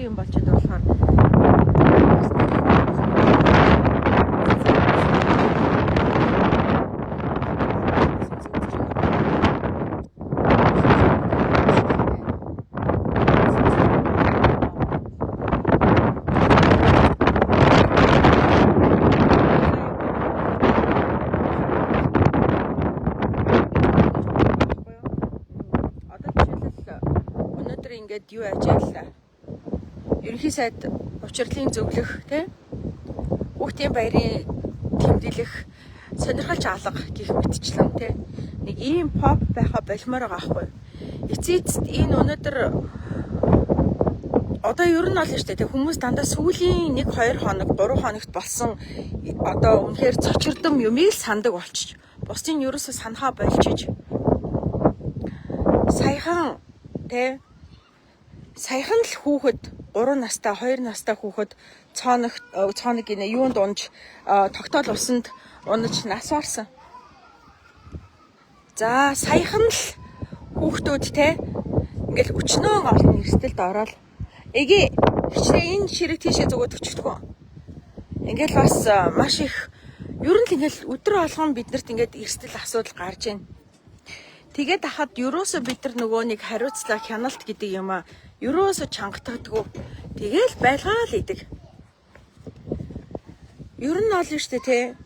гэсэн юм болж байгаа болохоор ингээд юу ажиаллаа. Ерөнхий сайд учрлын зөвлөх тий хүүхдийн баярын тэмдэглэх сонирхолч алга гэх мэтчлэн тий нэг ийм pop байха болмоор байгаа хгүй. Эцээцэд энэ өнөөдөр одоо ер нь бол штэ тий хүмүүс дандаа сүүлийн 1-2 хоног 3 хоногт болсон одоо үнэхээр цочирдом юмыг л сандаг болчих. Бусдын ерөөсө санахаа болчиж саяхан л хүүхэд 3 настай 2 настай хүүхэд цооног гинэ юунд унж тогтоол усанд унаж нас барсан. За саяхан л хүүхдүүд те ингээл өчнөө олон эрсдэлд ороод эгэ хичнээн энэ ширэг тийшээ зүгөөд өчтгөө. Ингээл бас маш их ер нь л ингээл өдөр болгон биднэрт ингээд эрсдэл асуудал гарч байна. Тэгээд хахад ерөөсө бид нар нөгөө нэг хариуцлага хяналт гэдэг юм а ерөөсө чангатагдгүй. Тэгээл байлгаал идэг. Ер нь ол нь штэ те.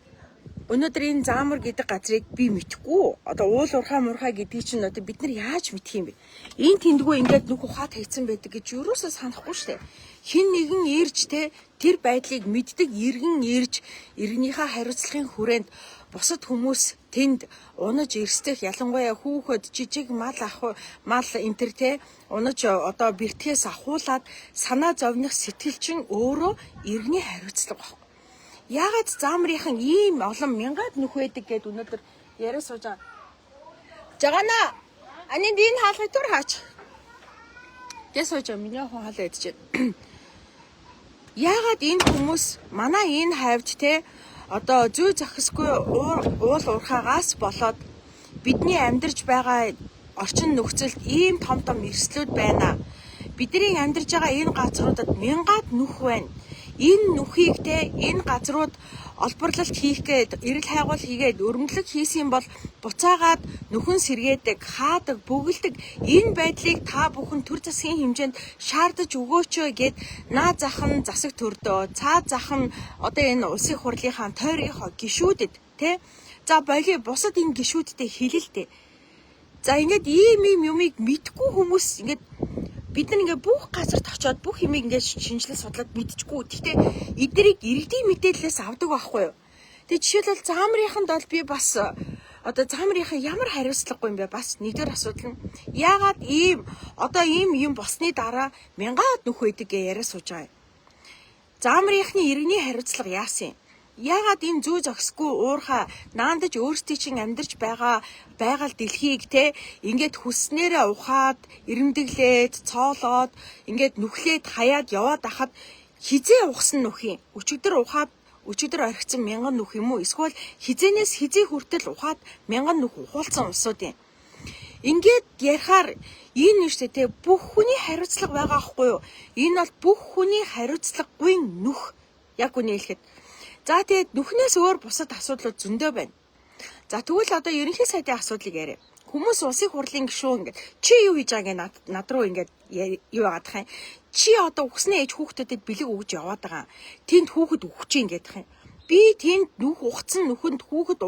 Өнөөдөр энэ заамар гэдэг газрыг би мэдхгүй. Одоо уул урхаа гэдгийг чинь одоо бид нар яаж мэдх юм бэ? Энэ тэндгүү ингээд нүх ухаад хийцэн байдаг гэж ерөөсө санахгүй штэ. Хин нэгэн ирж те тэр байдлыг мэддэг иргэн ирж иргэнийхээ хариуцлагын хүрээнд бусад хүмүүс тэнд унаж ирсдэх ялангуяа хүүхэд жижиг мал энтер те унаж одоо бэртгээс ахуулаад санаа зовних сэтгэл чинь өөрөө иргэний хариуцлага баг. Яагаад заамрынхан ийм олон мянгад нүх байдаг гэд өнөөдөр яриа сууж байгаа. Жагана ани дин хаалгыг тур хаач. Гэс сууж миний хүн хаалаа идэж байна. Яагаад энэ хүмүүс манай энэ хавьд те одоо зүй зохисгүй уул уурхаагаас болоод бидний амьдарч байгаа орчин нөхцөлд ийм том эрсдлүүд байна. Бидний амьдарч байгаа энэ газруудад мянгад нүх байна. Энэ нүхийг те энэ газрууд олборлолт хийх гээд эрэл хайгуул хийгээд өргөндлөг хийсэн бол буцаагаад нүхэн сэргээдэг, хаадаг, бөглөдөг энэ байдлыг та бүхэн төр засгийн хэмжээнд шаардаж өгөөч гэд наа захан засаг төрдөө. Цаа захан одоо энэ улсын хурлынхаа тойрынхоо гишүүдэд те за боли бусад энэ гишүүдтэй хэлэлтэй. За ингээд ийм юмыг мэдгүй хүмүүс ингээд бид нар ингээ бүх газарт очиод бүх юмыг ингээ шинжилээ судлаад мэдчихгүй. Гэхдээ эднийг иргэдийн мэдээлэлээс авдаг байхгүй юу? Тэгээ жишээлбэл заамрынханд бол би бас одоо заамрынхан ямар хариуцлагагүй юм бэ? Бас нэгдүгээр асуудал нь яагаад ийм юм болсны дараа мянгад нүх байдаг гэж яриа сууж байгаа юм. Заамрынхны иргэний хариуцлага яасан юм? Яагаад энэ зүй зохисгүй уурхаа наандаж өөрсдийн чинь амьдарч байгаа байгаль дэлхийг те ингээд хүснээрээ ухаад ирэмдэглээд цоолоод ингээд нүхлээд хаяад яваад ахад хизээ ухсан нүх юм. Өчигдөр орхицсан мянган нүх юм уу? Эсвэл хизээнээс хизээ хүртэл ухаад мянган нүх ухуулсан улсууд юм. Ингээд ярихаар энэ нэштэй те бүх хүний хариуцлага байгаа байхгүй юу? Энэ бол бүх хүний хариуцлагагүй нүх. Яг үнийг хэлэхэд за тэгээд нүхнээс өөр бусад асуудлууд зөндөө байна. За тэгвэл одоо ерөнхий сайдын асуудлыг яриа. Хүмүүс улсын хурлын гишүүн ингээд чи юу хийж байгааг над руу ингээд юу яагаад тах юм. Чи одоо ухсны ээж хүүхдүүдэд бэлэг өгж яваад байгаа. Тэнд хүүхэд өгч ийн гэдэг юм. Би тэнд нүх ухцсан нүхэнд хүүхэд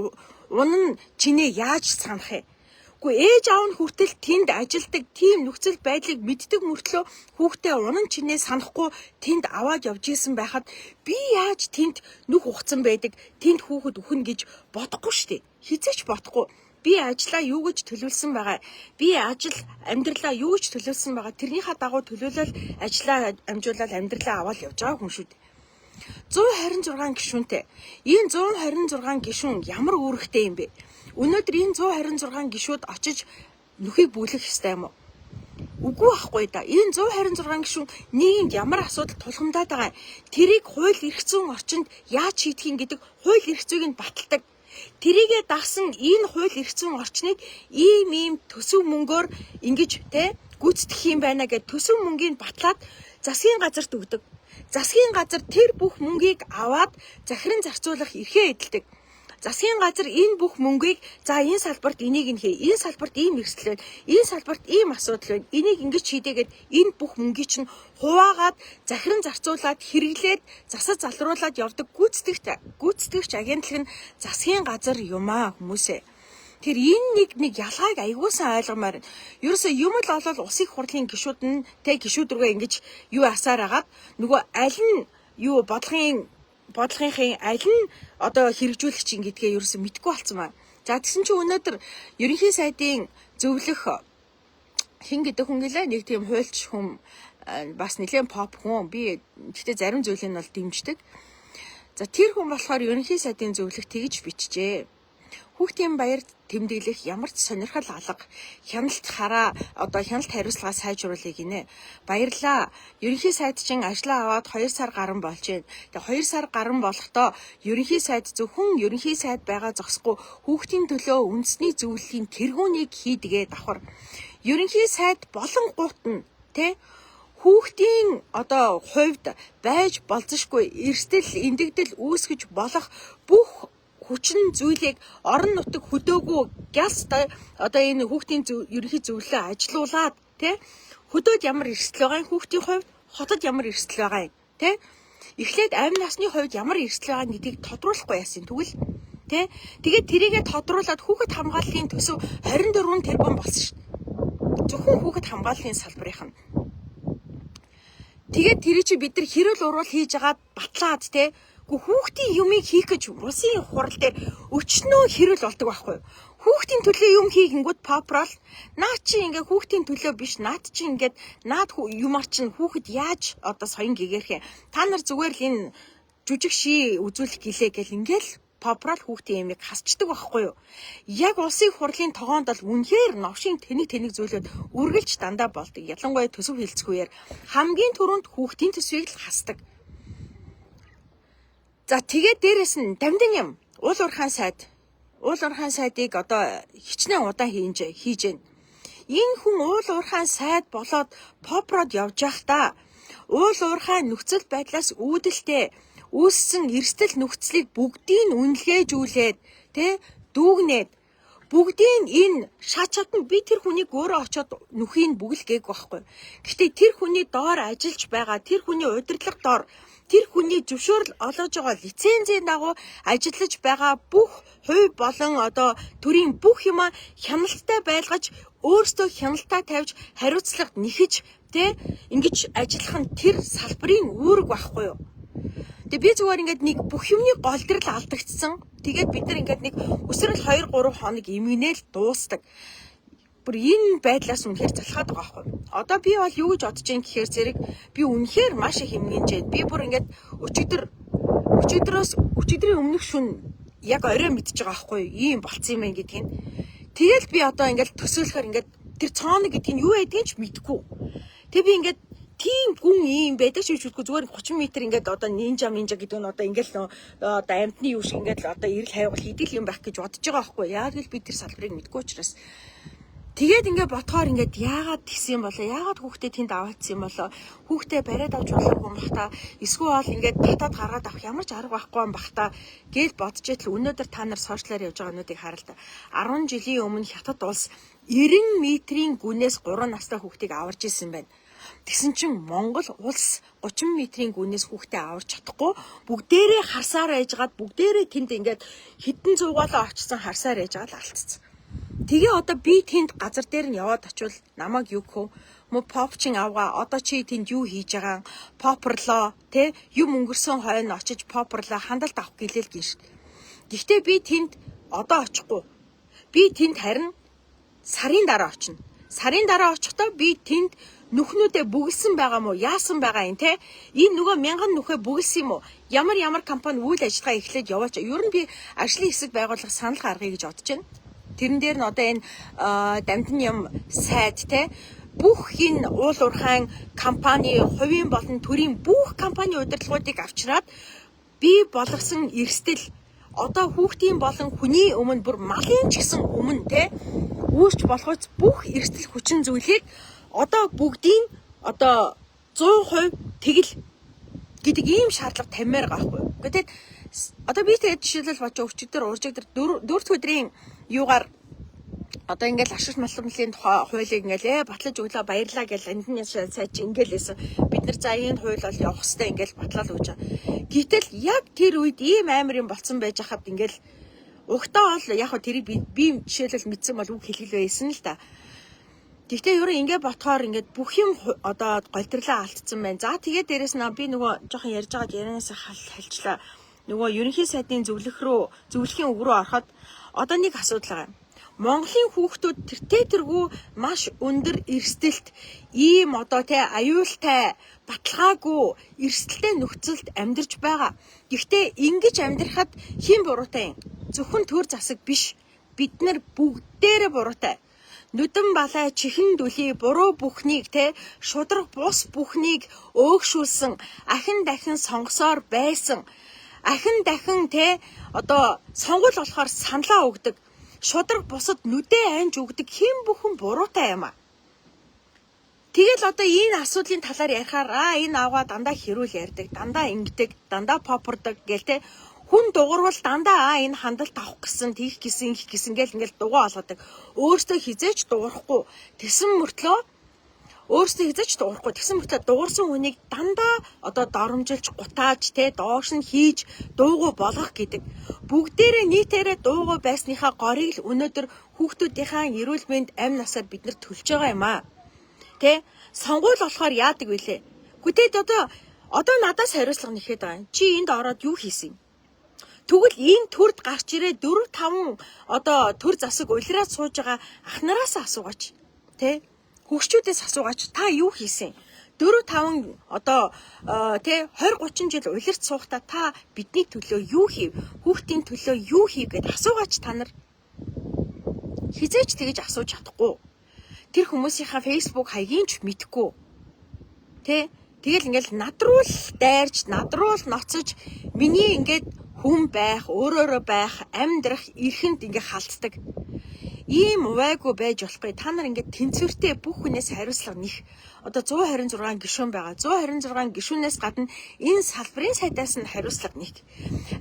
унан чинээ яаж санах юм. Гэхдээ ээж аав нь хүртэл тэнд ажилдаг тийм нөхцөл байдлыг мэддэг мөртлөө хүүхдээ унан чинээ санахгүй тэнд аваад явж исэн байхад би яаж тэнд нүх ухцсан байдаг тэнд хүүхэд өхнө гэж бодохгүй штеп. Хизээч бодохгүй. Би ажлаа юу гэж төлөвлөсөн байгаа. Би амьдралаа юу гэж төлөвлөсөн байгаа. Тэрнийхээ дагуу төлөвлөл ажлаа амжуулаад амьдралаа аваад явж байгаа хүн шүү дээ. 126 гишүүнтэй. Энэ 126 гишүүн ямар үүрэгтэй юм бэ? Өнөөдөр энэ 126 гишүүд очиж нүхийг бүглэх ёстой юм уу? Үгүй байхгүй да. Энэ 126 гишүүн нийгэмд ямар асуудал тулгамдаад байгаа юм? Тэрийг хууль эрх зүйн орчинд яаж шийдэх юм гэдэг хууль эрх зүйг нь баталдаг. Тэрийгэ дагсан энэ хууль эрх зүйн орчныг ийм төсөв мөнгөөр ингэж те гүйцэтгэх юм байна гэд төсөв мөнгийг батлаад засгийн газарт өгдөг. Засгийн газар тэр бүх мөнгийг аваад захиран зарцуулах эрхээ эдэлдэг. Засгийн газар энэ бүх мөнгийг за энэ салбарт энийг нь хий, энэ салбарт ийм эрсдэл байна, энэ салбарт ийм асуудал байна. Энийг ингэж хийдээгээд энэ бүх мөнгийг чинь хуваагаад захиран зарцуулаад хэрэглээд засаж залруулад явдаг гүйцэтгэгч агентлаг нь засгийн газар юм аа хүмүүсээ. Тэр энэ нэг ялгааг аягуулсан ойлгомоор ерөөсөө юм л олол улсын хурлын гишүүд нь гишүүд рүүгээ ингэж юу асаар агаад нөгөө аль нь юу бодлогынхын аль нь одоо хэрэгжүүлэгч ин гэдгээ ерөөсөө мэдэхгүй болцсон байна. За тэгсэн чинь өнөөдөр ерөнхий сайдын зөвлөх хин гэдэг хүн гэлээ нэг тийм хуульч хүн бас нэлээд поп хүн. Би гэхдээ зарим зүйлийг нь бол дэмждэг. За тэр хүн болохоор ерөнхий сайдын зөвлөх тэгж бичжээ. Хүүхдийн баяр тэмдэглэх ямар ч сонирхол алга хяналт хариуцлага сайжруулъя гинэ. Баярлаа. Ерөнхий сайд чинь ажлаа аваад 2 сар гарсан болж байна. Тэгээ 2 сар гарсан болохдоо ерөнхий сайд зөвхөн ерөнхий сайд байгаа зогсохгүй хүүхдийн төлөө үндэсний зөвлөлийн тэргүүнийг хийдгээ давхар. Ерөнхий сайд болон гут нь хүүхдийн одоо хувьд байж болзошгүй эрсдэл эндэгдэл үүсгэж болох бүх хүчин зүйлийг орон нутаг хөдөөгүй гялс одоо энэ хүүхдийн ерөнхий зөвлөлөө ажилуулад хөдөөд ямар эрсдэл байгаа юм хүүхдийн хувьд хотод ямар эрсдэл байгаа юм эхлээд амь насны хувьд ямар эрсдэл байгаа гэдгийг тодруулахгүй яасан тэгвэл тэгээд тэрийгэ тодруулаад хүүхэд хамгааллын төсөв 24 тэрбум болсон шүү дээ. Зөвхөн хүүхэд хамгааллын салбарынх нь тэгээд тэр чи бид нар хэрүүл уруул хийж агаад батлаад хүүхдийн юмыг хийх гэж улсын хурал дээр өчнөө хэрүүл болдог байхгүй юу? Хүүхдийн төлөө юм хийгэнгүүт попрол наад чи ингээ хүүхдийн төлөө биш наад чи ингээд наад юмар чинь хүүхэд яаж одоо соён гэгэрх юм. Та нар зүгээр л энэ жүжиг ший үзүүлэх гэлээ гэл ингээл попрол хүүхдийн юмыг хасчдаг байхгүй юу? Яг улсын хурлын тогоонд бол үнэхээр новшийн тэнэг зүйлүүд үргэлж дандаа болдог. Ялангуяа төсөв хэлцгүүгээр хамгийн түрүүнд хүүхдийн төсвийг л хасдаг. За тэгээд дээрэс нь дамдын юм. Уул уурхайн сайдыг одоо хичнээн удаан хийж гэн. Энэ хүн уул уурхайн сайд болоод попрод явж байхдаа уул уурхайн нөхцөл байдлаас үүдэлтэй үүссэн эрсдэл нөхцөлийг бүгдийг үнэлгээжүүлээд дүүгнээд бүгдийг энэ шаачаад нь би тэр хүнийг өөрөө очиод нүхийг бүгэлгээг байхгүй. Гэхдээ тэр хүний доор ажиллаж байгаа тэр хүний удирдлага доор тэр хүний зөвшөөрөл олгож байгаа лицензийн дагуу ажиллаж байгаа бүх хувь болон одоо төрийн бүх юма хяналттай байлгаж өөрсдөө хяналтаа тавьж хариуцлагад нэхэж ингэж ажиллах нь тэр салбарын үүрэг байхгүй юу? Тэгээ би зүгээр ингээд нэг бүх юмны голдрал алдагдсан. Тэгээд бид нар ингээд нэг өсрөл 2-3 хоног эмгэнэл дуустдаг. Бүр энэ байдлаас үнэхээр залхаад байгаа байхгүй. Одоо би бол юу гэж бодож байгаа гэхээр зэрэг би үнэхээр маш их эмгэнж байна. Би бүр ингээд өчигдрийн өмнөх шүн яг орой мэдчихэж байгаа байхгүй. Ийм болцсон юм байна гэдгийг. Тэгэл би одоо ингээд төсөөлөхөр ингээд тэр цооног гэдгийг юу байдгийг ч мэдэхгүй. Тэгээ би ингээд тийм гүн ийм байдаг ч үгүй зүгээр 30 м ингээд одоо нинжа гэдэг нь одоо ингээд одоо амтны юу шиг ингээд одоо ирэл хайвал хийдэл юм байх гэж бодож байгаа байхгүй. Яг л би тэр салбарыг мэдгүй учраас тэгээд ингээд ботхоор ингээд яагаад тэгсэн юм болоо, яагаад хүүхдээ тэнд аваадсан юм болоо, хүүхдээ бариад авч болох юм бах та, эсвэл ингээд татаад гаргаад авах ямар ч арга байхгүй юм бах та гэж бодож итэл өнөөдөр та нар сошиалаар явж байгаа нүдийг хараа л та. 10 жилийн өмнө хятад улс 90 м-ийн гүнээс 3 настай хүүхдийг аварж исэн байна. Тэгсэн чинь Монгол улс 30 м-ийн гүнээс хүүхдээ аварч чадахгүй бүгдээрээ харсаар байжгаад бүгдээрээ тэнд ингээд хэдэн зуугаалаа очсон харсаар байжгаад алдсан. Тэгээ одоо би тэнд газар дээр нь яваад очивол намайг юу гэх мө попчин авгаа одоо чи тэнд юу хийж байгаа попрлоо юм өнгөрсөн хойно очиж попрлоо хандлт авах гэлээл гин шүү. Гэхдээ би тэнд одоо очихгүй. Би тэнд харин сарын дараа очино. Сарын дараа очихдоо би тэнд нүхнүүдээ бүгэлсэн байгаа мó яасан байгаа юм энэ нөгөө 1000 нүхээ бүгэлсэн юм уу ямар компани үйл ажиллагаа эхлээд яваач ер нь би ажлын хэсэг байгуулах санал гаргая гэж бодож байна. Тэрэн дээр нь одоо энэ дамтны юм сайд бүх энэ уул уурхайн компани хувийн болон төрийн бүх компани удирдлагуудыг авчираад би болгосон эрсдэл одоо хүүхдийн болон хүний өмнө бүр малын ч гэсэн өмнө үүсч болохоос бүх эрсдэл хүчин зүйлийг одоо бүгдийн одоо 100% тэгэл гэдэг ийм шаардлага тамиар gaахгүй. Гэхдээ одоо би тэгээд жишээлбэл бочоо өчигдөр уржигдөр 4 өдрийн юугаар одоо ингээл ашигт малмлын хуулийг ингээл батлаж өглөө баярлаа гэж энд нь сайч ингээл бид нар за энэ хууль бол явах хэвээр ингээл батлал өгч байгаа. Гэтэл яг тэр үед ийм амар юм болцсон байж хахад ингээл угтаа бол яг хөө тэрийг би жишээлбэл мэдсэн бол үг хэлгэл байсан л да. Гэхдээ ерөө ингээ ботхоор ингээд бүх юм одоо голдрлаа алдсан байна. За тэгээд дээрэс нь би нөгөө жоохон ярьж байгаад ярианаас халжлаа. Нөгөө ерөнхий сайдын зөвлөхийн үг рүү ороход одоо нэг асуудал байгаа. Монголын хүүхдүүд тэргүй маш өндөр эрсдэлт ийм одоо аюултай баталгаагүй эрсдэлтэй нөхцөлд амьдарч байгаа. Гэхдээ ингэж амьдрахад хэн буруутай юм? Зөвхөн төр засаг биш. Бид нар бүгдээрээ буруутай. Нүдэн балай чихэн дүлий буруу бүхнийг шудраг бус бүхнийг өөгшүүлсэн ахин дахин сонгосоор байсан ахин дахин одоо сонгол болохоор саналаа өгдөг шудраг бусад нүдээ анж өгдөг хэн бүхэн буруутай юм а. Тэгэл одоо энэ асуудлын талаар ярихаар энэ аваа дандаа хэрүүл ярьдаг дандаа ингэдэг дандаа попордог гэл хүн дуурвал дандаа энэ хандлт авах гэсэн тийх гэсэн их гэсэн гэл ингээл дугаа олгодог. Өөртөө хизээч дуурахгүй тэгсэн мөртлөө дуурсан хүнийг дандаа одоо доромжилж гутааж доош нь хийж дуугүй болгох гэдэг. Бүгдээрээ нийтээрээ дуугүй байсныхаа горыг л өнөөдөр хүүхдүүдийнхаа эрүүл мэнд амь насаар бид нар төлж байгаа юм аа. Сонгуул болохоор яадаг вүлээ? Гүтээд одоо надаас хариуцлага нэхэд байгаа. Чи энд ороод юу хийсэн юм? Тэгвэл энэ төрд гарч ирээ 4-5 одоо төр засаг улираад сууж байгаа ах нараас асуугач. Хөгшчүүдээс асуугач та юу хийсэн? 4-5 одоо 20-30 жил улирч суухта та бидний төлөө юу хийв? Хүүхдийн төлөө юу хийв гэд асуугач та нар. Хизээч тэгэж асууж чадахгүй. Тэр хүмүүсийнхаа Facebook хаягийн ч мэдэхгүй. Тэгэл ингээл надруул дайрч, надруул ноцож миний ингээд хүн байх, өөрөөрөө байх, амьдрах, эрхэнд ингээ халтдаг. Ийм увайгүй байж болохгүй. Та нар ингээ тэнцвэртэй бүх хүнээс хариуцлага нэх. Одоо 126 гишүүн байгаа. 126 гишүүнээс гадна энэ салбарын сайдаас нь хариуцлага нэх.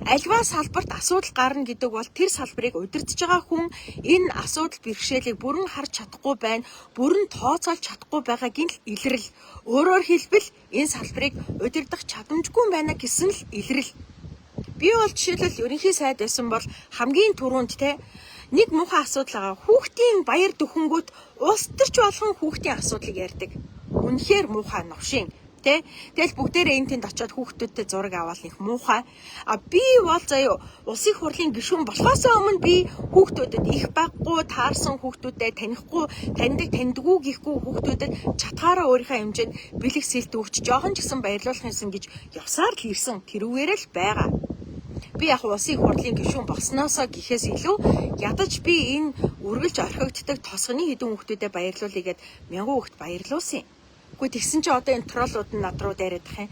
Альва салбарт асуудал гарна гэдэг бол тэр салбарыг удирдах байгаа хүн энэ асуудал бэрхшээлийг бүрэн харж чадахгүй байна, бүрэн тооцоолж чадахгүй байгаагийн л илрэл. Өөрөөр хэлбэл энэ салбарыг удирдах чадамжгүй байна гэсэн л илрэл. Би бол жишээлбэл ерөнхий сайд байсан бол хамгийн түрүүнд нэг муухай асуудал байгаа. Хүүхдийн баяр дөхөнгөт улс төрч болгон хүүхдийн асуудлыг ярьдаг. Үнэхээр муухай новшин. Тэгэл бүгдээрээ энэ тэнд очиод хүүхдүүдтэй зураг аваад их муухай. Би бол заяа улсын их хурлын гишүүн болохоос өмнө би хүүхдүүдэд их баггүй таарсан хүүхдүүдэд танихгүй таньдаггүй гихгүй хүүхдүүдэд чатгаараа өөрийнхөө хэмжээнд бэлэг сэлт өгч жоохон ч гэсэн баярлуулах юмсан гэж явсаар л ирсэн. Тэрүүгээр л байгаа. Би яг улсын их хурлын гишүүн болсноосоо гэхээс илүү ядаж би энэ үргэлж орхигддаг тосгоны хэдэн хүүхдүүдэд баярлуулъя гэд мянган хүүхд баярлуулсан. Гэхдээ тэгсэн чи одоо энэ троллууд нь над руу дайраад тах юм.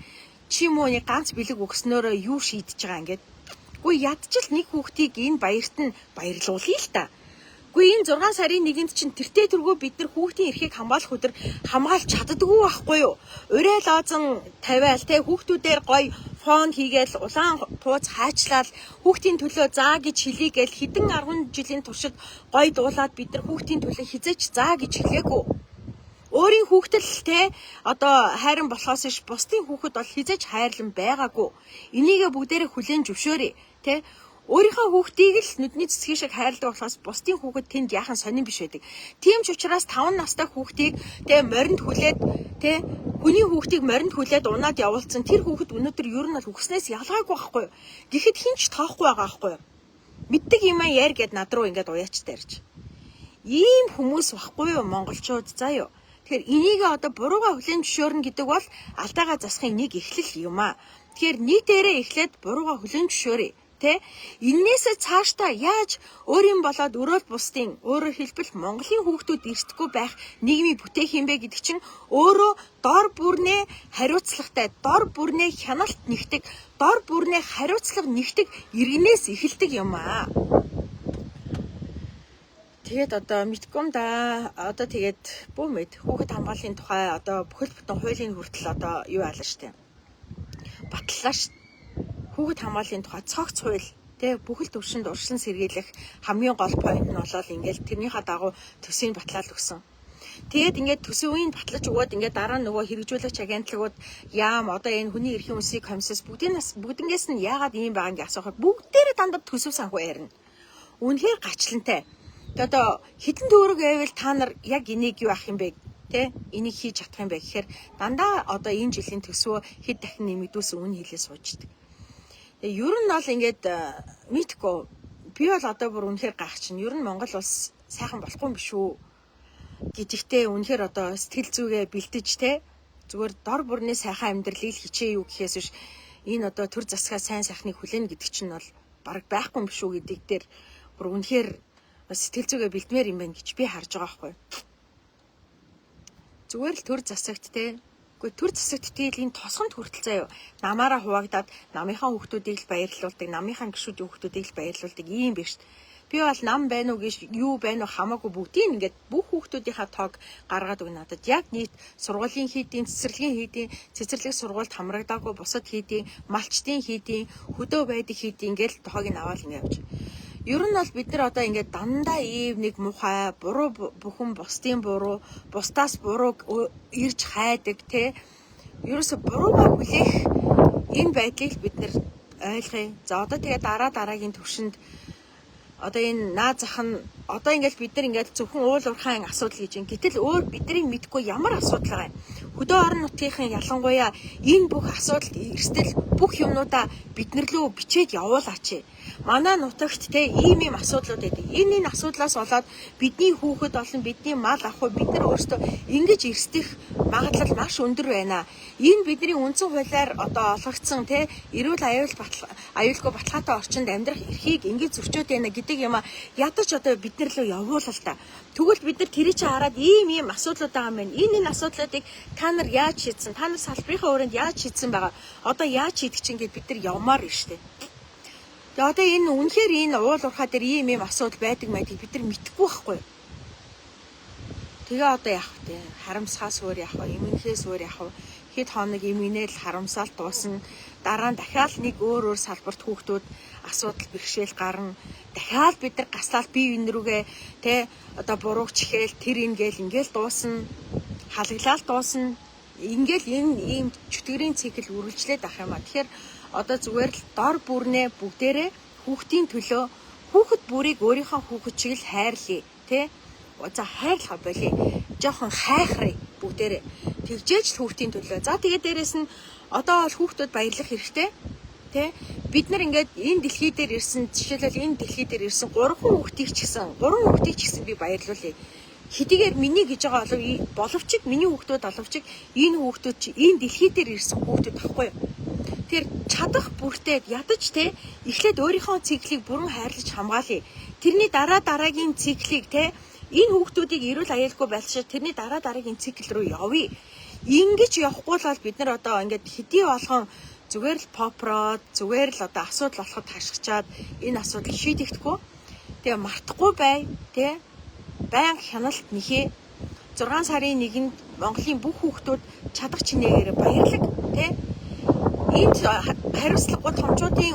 Чи мууны ганц бэлэг өгснөөрөө юу шийдэж байгаа ингээд. Үгүй ядчил нэг хүүхдийг энэ баярт нь баярлуулъя л та. Үгүй энэ 6 сарын 1-нд чинь тэртээ тэргүй бид нар хүүхдийн эрхийг хамгаалах өдөр хамгаалж чаддаггүй байхгүй юу? Урай лоозон тавиал хүүхдүүдээр гоё фон хийгээл улаан пууз хаачлал хүүхдийн төлөө заа гэж хэлийгээл хэдэн 10 жилийн туршид гоё дуулаад бид нар хүүхдийн төлөө хизээч заа гэж хэлээгүй. Өөрийн хүүхдэл одоо хайран болохоос ш бусдын хүүхэд бол хизээч хайрлан байгаагүй. Энийгээ бүгдээрээ хүлээн зөвшөөрье. Өөрийнхөө хүүхдийг л нүдний цэцгийн шиг хайрладаг болохоос бусдын хүүхэд тэнд яахан сонирн биш байдаг. Тийм ч учраас 5 настай хүүхдийг моринд хүлээд хүний хүүхдийг моринд хүлээд унаад явуулсан тэр хүүхэд өнөөдөр ер нь бол үгснээс ялгаагүй байхгүй. Гэхдээ хин ч тоохгүй байгаа байхгүй. Мэддэг юм яар гэд над руу ингээд уяач тарьж. Ийм хүмүүс байхгүй юу монголчууд заа юу. Тэгэхээр энийг одоо бурууга хүлээн зөвшөөрнө гэдэг бол алдаагаа засахын нэг эхлэл юм аа. Тэгэхээр нийтээрээ эхлээд бурууга хүлээн зөвшөөрье. Иннээсээ цаашдаа яаж өөрийн болоод өрөөл бусдын өөрөөр хэлбэл Монголын хүүхдүүд эрсдэхгүй байх нийгмийг бүтээх юм бэ гэдэг чинь өөрөө дор бүрнээ хариуцлагатай, дор бүрнээ хяналт нэгдэг, дор бүрнээ хариуцлага нэгдэг иргэнээс эхэлдэг юм аа. Тэгээд одоо мэдгүй да. Одоо тэгээд бөөмэд хүүхэд хамгааллын тухай одоо бүхэл бүтэн хуулийн хүртэл одоо юу аалаа штэ. Батлаа ш. Хүүхэд хамгааллын тухай цогц хууль тэ бүхэл төвшөнд урьдчилан сэргийлэх хамгийн гол point нь болол ингээд тэрнийхээ дагуу төсвийг батлаад өгсөн. Тэгээд ингээд төсвийн батлаж өгөөд ингээд дараа нь нөгөө хэрэгжүүлэгч агентлагууд яам одоо энэ хүний эрхийн үсийг комиссаас бүгднгээс нь яагаад ийм байгаа гэж асуухад бүгдээрээ дандаа төсөв санхүү ярина. Үнэхээр гачлантай. Тэгээд одоо хідэн төгрөг байвал та нар яг энийг юу ах юм бэ? Тэ энийг хийж чадах юм бэ гэхээр дандаа одоо энэ жилийн төсвөө хэд дахин нэмэгдүүлсэн үн хэлээ сууждаг. Ер нь бол ингээд мэдгүй би бол одоо бүр үнэхээр гайхчихна. Ер нь Монгол улс сайхан болохгүй юм биш үү гэдэгтээ үнэхээр одоо сэтгэл зүгээ бэлдэж те зүгээр дор бүрний сайхан амьдралыг хичээ юу гэхээс биш энэ одоо төр засгаа сайн сайхныг хүлээнэ гэдэг чинь бол бараг байхгүй юм биш үү гэдэг дээр бүр үнэхээр сэтгэл зүгээ бэлдмээр юм байна гэж би харж байгаа байхгүй. Зүгээр л төр засагт те төр засагт энэ тосгонд хүртэл заяа намаараа хуваагдаад намынхаа хүүхдүүдийг л баярлуулдаг, намынхаа гишүүдийн хүүхдүүдийг л баярлуулдаг ийм биш. Би бол нам байна уу гэж юу байна уу хамаагүй бүгдийг ингээд бүх хүүхдүүдийнхаа тоог гаргаад өгнө надад. Яг нийт сургуулийн хийдийн, цэцэрлэг сургуульд хамрагдаагүй бусад хийдийн, малчтын хийдийн, хөдөө байдаг хийдийн ингээл тоог нь аваад ингээд явж. Ер нь бол бид нар одоо ингээд дандаа ийм нэг мухай, буруу бүхэн бусдын буруу, бусдаас буруу ирж хайдаг те. Ерөөсө буруугаа хүлээх энэ байдлыг бид нар ойлгоё. За одоо тэгээ дараагийн төвшөнд одоо энэ наад зах нь одоо ингээд бид нар ингээд зөвхөн уул уурхайн асуудал гэж юм. Гэтэл өөр бидний мэдгүй ямар асуудал байгаа юм. Хөдөө орон нутгийн ялангуяа энэ бүх асуудалд эрсдэл бүх юмнуудаа биднэр лөө бичээд явуулаач. Манай нутагт те ийм асуудлууд байдаг. Энэ асуудлаас болоод бидний хүүхэд болон бидний мал ах бид нар өөрсдөө ингэж эрсдэх магадлал маш өндөр байна. Энэ бидний үндсэн хуулиар одоо олгогдсон те эрүүл аюулгүй баталгаатай орчинд амьдрах эрхийг ингэж зөрчөөд байна гэдэг юм а ядаж одоо бид нар лөө явуулаа л та. Тэгвэл бид нар тэрийг чи хараад ийм асуудлууд байгаа юм байна. Энэ асуудлуудыг та нар яаж шийдсэн? Та нар салбарынхаа өрөөнд яаж шийдсэн байгаа? Одоо яаж шийдэх чинь гэд бид нар явмаар байна шүү дээ. Тэгээ одоо энэ үнэхээр энэ уул уурхай дээр ийм асуудал байдаг мэдгийг бид нар мэдэхгүй байхгүй. Тэгээ одоо яах вэ? Харамсахаас өөр яах вэ? Эмгэнхээс өөр яах вэ? Хэд хоног эмгэнэл харамсаал дуусна. Дараа нь дахиад нэг өөр салбарт хүүхдүүд асуудал бэрхшээл гарна. Дахиад бид нар гаслаад бие биен рүүгээ тэ одоо бурууч ихээл тэр ингээл дуусна. Халаглал дуусна. Ингээл энэ ийм чөтгөрийн цикл үргэлжлээд ах юм а. Тэгэхээр одоо зүгээр л дор бүрнээ бүгдээрээ хүүхдийн төлөө хүүхэд бүрийг өөрийнхөө хүүхэд шиг л хайрлая тий. За хайрлах болий. Жохон хайхрыг бүгдээрээ тэгжээж л хүүхдийн төлөө. За тэгээ дээрэс нь одоо бол хүүхдүүд баярлах хэрэгтэй тий. Бид нар ингээд энэ дэлхий дээр ирсэн жишээлбэл энэ дэлхий дээр ирсэн 3 хүүхдийг ч гэсэн би баярлуулъя. Хэдийгээр миний гэж байгаа боловч миний хүүхдүүд оловч энэ хүүхдүүд чи энэ дэлхий дээр ирсэн хүүхдүүд ахгүй юу? Тэр чадах бүртээ ядаж те эхлээд өөрийнхөө циклийг бүрэн хайрлаж хамгаалъя. Тэрний дараагийн циклийг те энэ хүүхдүүдийг эрүүл аюулгүй байлшаа тэрний дараагийн цикл рүү явъя. Ингэж явахгүй бол бид нар одоо ингээд хэдий болгон зүгээр л попрод зүгээр л одоо асуудал болоход хашгичаад энэ асуудал шийдэхдэггүй. Тэгээ мартахгүй бай те баян хяналт нэхээ 6 сарын 1-нд Монголын бүх хүүхдүүд чадах чинээгээр баярлаг те энд хариуцлагагүй томчуудын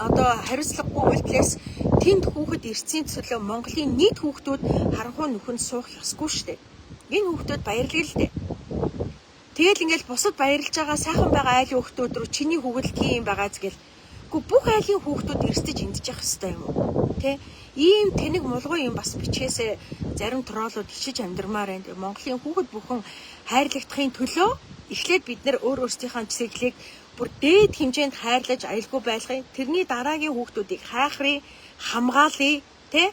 одоо хариуцлагагүй үйлдэлээс тэнд хүүхэд эрсцийн төлөө Монголын нийт хүүхдүүд харанхуй нүхэнд суух ёсгүй шүү дээ. Энэ хүүхдүүд баярлая л дээ. Тэгэл ингээл бусад баярлж байгаа сайхан байгаа айлын хүүхдүүд рүү чиний хүүхэд л тийм байгааз гэл. Гэхдээ бүх айлын хүүхдүүд эрсдэж эндэж явах хэрэгтэй юм уу? Тэ? Ийм тэнэг мулгуй юм бас бичээсээ зарим троллууд хичээж амьдрмаар байна. Монголын хүүхэд бүхэн хайрлагдахын төлөө эхлээд бид нар өөрсдийнхөө циклийг бүр дээд хэмжээнд хайрлаж аюулгүй байлгая. Тэрний дараагийн хүүхдүүдийг хайхрыг хамгаалъя, тэ?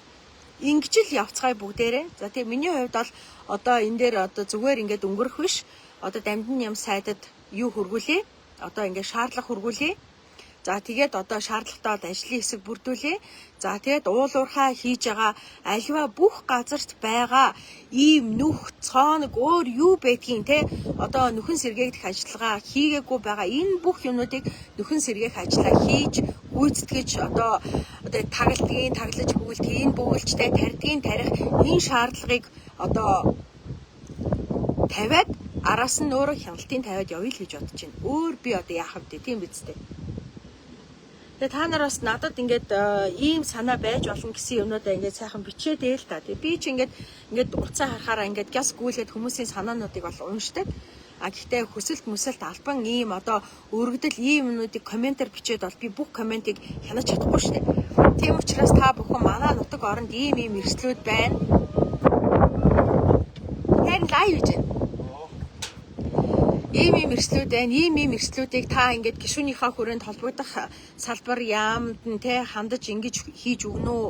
Ингэж л явцгаая бүгдээрээ. За тэгээ миний хувьд бол одоо энэ дээр одоо зүгээр ингээд өнгөрөх биш. Одоо Дамжин Ням сайдад юу хөргүүлээ? Одоо ингээд шаардлага хөргүүлээ. За тэгээд одоо шаардлагатай бол ажлын хэсэг бүрдүүлээ. За тэгээд уулуурхаа хийж байгаа альва бүх газарт байгаа ийм нүх цооног өөр юу байдгийг те одоо нөхөн сэргээгдэх ажиллагаа хийгээгүй байгаа энэ бүх юмнуудыг нөхөн сэргээх ажиллагаа хийж гүйцэтгэж одоо таглаж бүгэлдгийг бүгэлжтэй тарьдгийн тарих энэ шаардлагыг одоо тавиад араас нь өөрөө хяналтын тавиад явъя л гэж бодож байна. Өөр би одоо яах вэ тийм биз дээ. Тэгээ та нар бас надад ингээд ийм санаа байж болно гэсэн юмнуудаа ингээд сайхан бичээд ээл та. Тэгээ би ч ингээд уцаа харахаараа ингээд гяс гүйлгээд хүмүүсийн санаануудыг бол уншдаг. Гэхдээ хүсэлт албан ийм одоо өргөдөл ийм юмнуудыг комментээр бичээд бол би бүх комментиг хянаж чадахгүй шүү дээ. Тийм учраас та бүхэн манай нутаг оронд ийм эрсдлүүд байна. Харин лайв хийж байна. Ийм эрсдлүүд байна. Ийм эрсдлүүдийг та ингээд гишүүнийхээ хүрээнд холбогдох салбар яамд нь те хандаж ингэж хийж өгнө үү?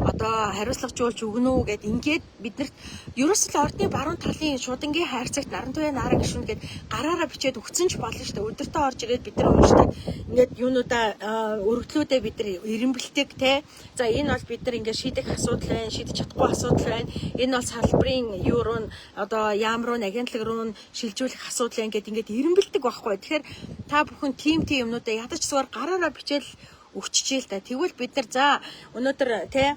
Одоо хариуцлагажуулж өгнө үү гэд ингээд биднэрт ерөөсөл ордны баруун талын шудангийн хайрцагт Нарантуяа Наара гишүүн гэд гараараа бичээд өгсөн ч болно шүү дээ. Өдөртөө орж ирээд бид нар уншдаг. Ингээд юунуудаа өргөдлүүдээ бид нар эренбэлдэг те. За энэ бол бид нар ингээд шийдэх асуудал байна, шийдэж чадахгүй асуудал байна. Энэ бол салбарын юу руу одоо яам руу агентлаг руу шилжүүлэх асуудал байна ингээд эренбэлдэг байхгүй. Тэгэхээр та бүхэн тийм юмнуудаа ядаж зүгээр гараараа бичээл өгччихээ л та. Тэгвэл бид нар за өнөөдөр те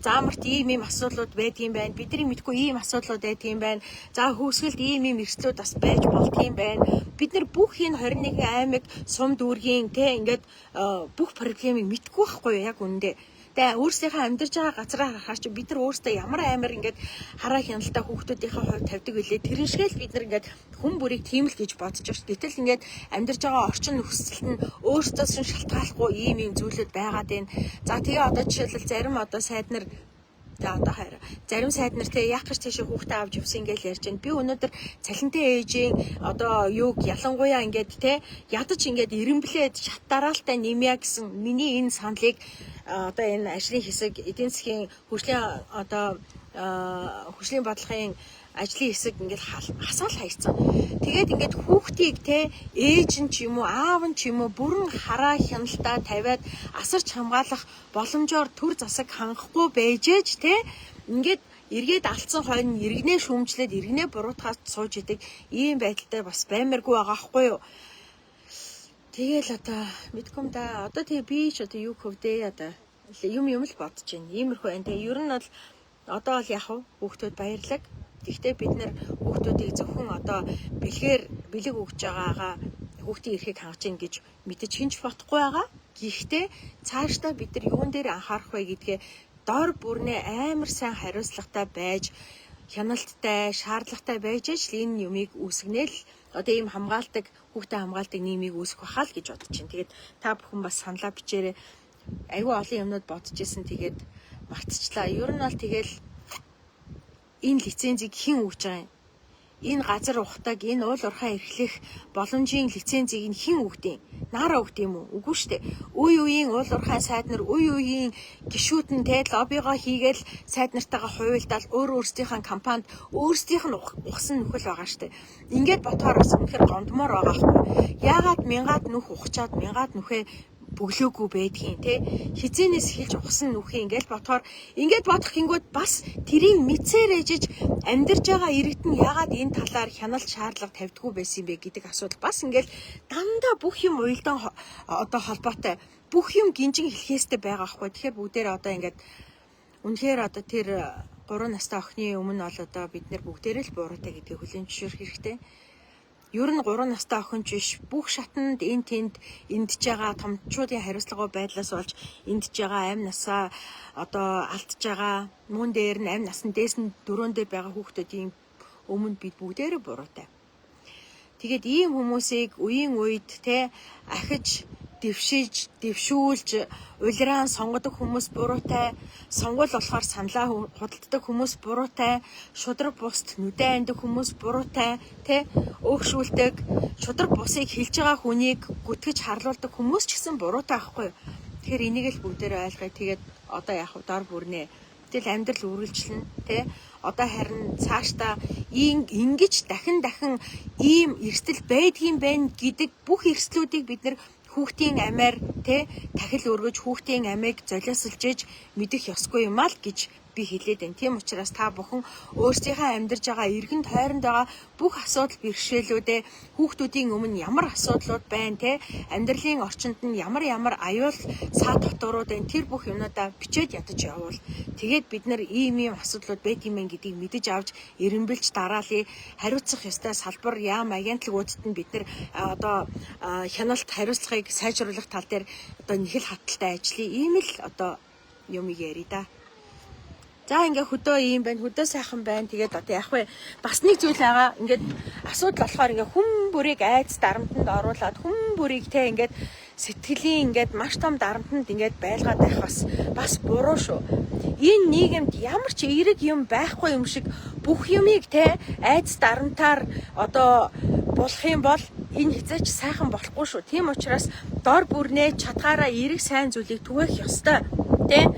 заамарт ийм асуудлууд байдгийн байна. Бидний мэдгүй ийм асуудлууд байдгийн байна. За хөөсгөлд ийм эрсдлүүд бас байж болдгийн байна. Бид нар бүх энэ 21 аймаг сум дүүргийн те ингээд бүх проблемыг мэдгүй байхгүй яг үндэ. Тэгээ өөрсдийнхөө амьдарч байгаа газраа харахаар чи бид нар өөрсдөө ямар аймаар ингээд хараа хяналтаа хүүхдүүдийнхээ хувьд тавьдаг үлээ тэрэн шигээл бид нар ингээд хүн бүрийг тийм л гэж бодож байна. Гэтэл ингээд амьдарч байгаа орчин нөхцөл нь өөрсдөөс нь шалтгааллахгүй ийм зүйлүүд байгаад байна. За тэгээ одоо жишээлбэл зарим одоо сайд нар зарим сайд нар те яах гэж тийшээ хүүхдээ авч явсан ингээл ярьж байна. Би өнөөдөр цалинтай ээжийн одоо юуг ялангуяа ингээд те ядаж ингээд эренблээд шат дараалтай нэмья гэсэн миний энэ саналыг одоо энэ ажлын хэсэг эдийн засгийн хөгжлийн одоо хөгжлийн бодлогын ажлын хэсэг ингээд хасаал хайцсан. Тэгээд ингээд хүүхдийг те ээж нь ч юм уу аав нь ч юм уу бүрэн хараа хяналтаа тавиад асарч хамгаалах боломжоор төр засаг хангахгүй байжээж те ингээд эргээд алдсан хойно иргэнээ шүүмжлээд иргэнээ буруутгаад сууж идэг ийм байдалтай бас баймаргүй байгаа хгүй юу. Тэгэл одоо мэдгүй да. Одоо тэгээ би ч одоо юу хөвдөө одоо юм л бодож байна. Иймэрхүү байна. Тэгээ ер нь бол одоо бол яг хүүхдүүд баярлаг. Гэхдээ бид нар хүүхдүүдийг зөвхөн одоо бэлэг өгж байгаагаа хүүхдийн эрхийг хангаж ийн гэж мэдэж хинч бодохгүй байгаа. Гэхдээ цаашдаа бид нар юун дээр анхаарах вэ гэдгээ дор бүрнээ амар сайн хариуцлагатай байж хяналттай, шаардлагатай байж л энэ юмыг үүсгэнэл одоо ийм хамгаалдаг хүүхдээ хамгаалдаг нийгмийг үүсгэх бахаа л гэж бодож байна. Тэгээд та бүхэн бас саналаа бичээрэй. Айгүй олон юмнууд бодож исэн тэгээд мартчихлаа. Ер нь бол тэгэл энэ лицензийг хэн өгж байгаа юм? Энэ газар ухтаг, энэ уул уурхай эрхлэх боломжийн лицензийг нь хэн өгдөг юм? Наараа өгд юм уу? Үгүй шүү дээ. Үе үеийн уул уурхай сайд нар үе үеийн гишүүд нь те лоббигоо хийгээл сайд нартайгаа хуйлдаал өөрсдийнхээ компанид өөрсдийнх нь ухсан нөхөл байгаа шүү дээ. Ингээд бодохоор бас үнэхээр гомдмоор байгаа хгүй. Яагаад мянгаад нүх ухчаад мянгаад нүхээ бөглөөгүй байдгийн те хизээнээс хэлж ухсан нүхээ ингээл бодохоор ингээд бодох гингүүд бас тэрийг мэдсээр ээжиж амьдарж байгаа иргэд нь яагаад энэ талаар хяналт шаардлага тавьдгүй байсан юм бэ гэдэг асуудал бас ингээл дандаа бүх юм уйлдан одоо холбоотой бүх юм гинжин хэлхээстэй байгаа хгүй. Тэгэхээр бүгдээр одоо ингээд үнэхээр одоо тэр 3 настай охины өмнө бол одоо бид нэр бүгдээрээ л буураатай гэдгийг хүлээн зөвшөөрөх хэрэгтэй. Ер нь 3 настай охин ч биш бүх шатанд энд эндж байгаа томчуудын хариуцлага байдлаас болж эндж байгаа амь насаа одоо алдж байгаа мөн дээр нь амь насны дээс нь 4 дээр байгаа хүүхдүүдийн өмнө бид бүгдээрээ буруутай. Тэгээд ийм хүмүүсийг үеийн үед те ахиж дэвшүүлж улираан сонгодог хүмүүс буруутай, сонгол болохоор саналаа худалддаг хүмүүс буруутай, шудраг буст нүдэн андаг хүмүүс буруутай, тэ өөгшүүлдэг, шудраг бусыг хэлж байгаа хүнийг гүтгэж харлуулдаг хүмүүс ч гэсэн буруутай байхгүй. Тэгэхээр энийг л бүгдээрээ ойлгоё. Тэгээд одоо яг дор бүрнээ тэгэл амьдрал үргэлжлэн тэ одоо харин цаашдаа ингэж дахин ийм эрсдэл байдгийн байна гэдэг бүх эрсдлүүдийг бид нэр хүүхдийн амиар те тахил өргөж хүүхдийн амийг золиослж иж мэдэх ёсгүй юм аа л гэж би хэлээд байна. Тийм учраас та бүхэн өөрсдийнхөө амьдарж байгаа эргэн тойронд байгаа бүх асуудал бэрхшээлүүдээ хүүхдүүдийн өмнө ямар асуудлууд байна те амьдралын орчинд нь ямар аюул саа дотоорууд байна тэр бүх юмудаа бичээд ядаж явуул. Тэгээд бид нар ийм асуудлууд байт юм гэдгийг мэдэж авч эренбэлж дараалыг хариуцах ёстой салбар яам агентлагуудад нь бид нар одоо хяналт хариуцлагыг сайжруулах тал дээр одоо нэг л хаталтай ажиллая. Ийм л одоо юмыг ярий да. За ингээ хөдөө ийм байна, хөдөө сайхан байна. Тэгээд одоо яг вэ бас нэг зүйл байгаа. Ингээд асуудал болохоор ингээ хүм бүрийг айц дарамтанд оруулаад хүм бүрийг те ингээд сэтгэлийн ингээд маш том дарамтанд ингээд байлгаад байх бас буруу шүү. Энэ нийгэмд ямар ч эерэг юм байхгүй юм шиг бүх юмыг те айц дарамтаар одоо болох юм бол энэ хязгаарч сайхан болохгүй шүү. Тийм учраас дор бүрнээ чадгаараа эерэг сайн зүйлийг түгээх ёстой. Тэ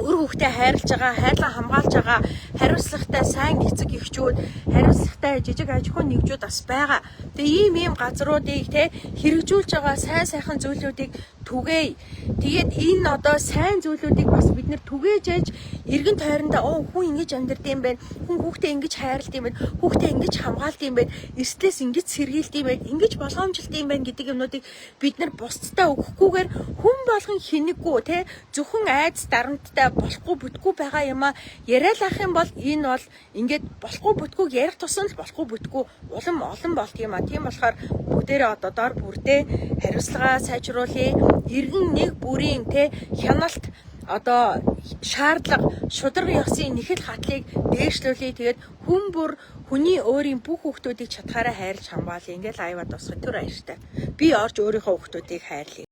өр хүүхдээ хайрлаж байгаа, хайрлан хамгаалж байгаа, хариуцлагатай сайн эцэг эхчүүд, хариуцлагатай жижиг аж ахуйн нэгжүүд бас байгаа. Тэгээ ийм газруудыг те хэрэгжүүлж байгаа сайн зүйлүүдийг түгээе. Тэгээд энэ одоо сайн зүйлүүдийг бас бид нэр түгээж ээж эргэн тойрондоо хүн ингэж амьдрд юм байна. Хүн хүүхдээ ингэж хайрлд юм байна. Хүүхдээ ингэж хамгаалд юм байна. Эрслээс ингэж сэргийлд юм байна. Ингэж болгоомжилт юм байна гэдэг юмнуудыг бид нар бусдтай өгөхгүйгээр хүн болгон хинэггүй те зөвхөн айц дарамттай болохгүй бүтггүй байгаа юм а яриад ах юм бол энэ бол ингээд болохгүй бүтггүй ярих тусам л болохгүй бүтггүй олон болт юм а. Тийм болохоор бүгдээрээ одоо дор бүрдээ хариуцлага сайжруулъя. Иргэн нэг бүрийн те хяналт одоо шаардлага шударга ёсын нэхэл хатлыг дээшлүүлээ. Тэгээд хүн бүр хүний өөрийн бүх хүүхдүүдийг чадхаараа хайрлаж хамгаалъя. Ингээл аюуад босгоо түр баяртай. Би орж өөрийнхөө хүүхдүүдийг хайрлая.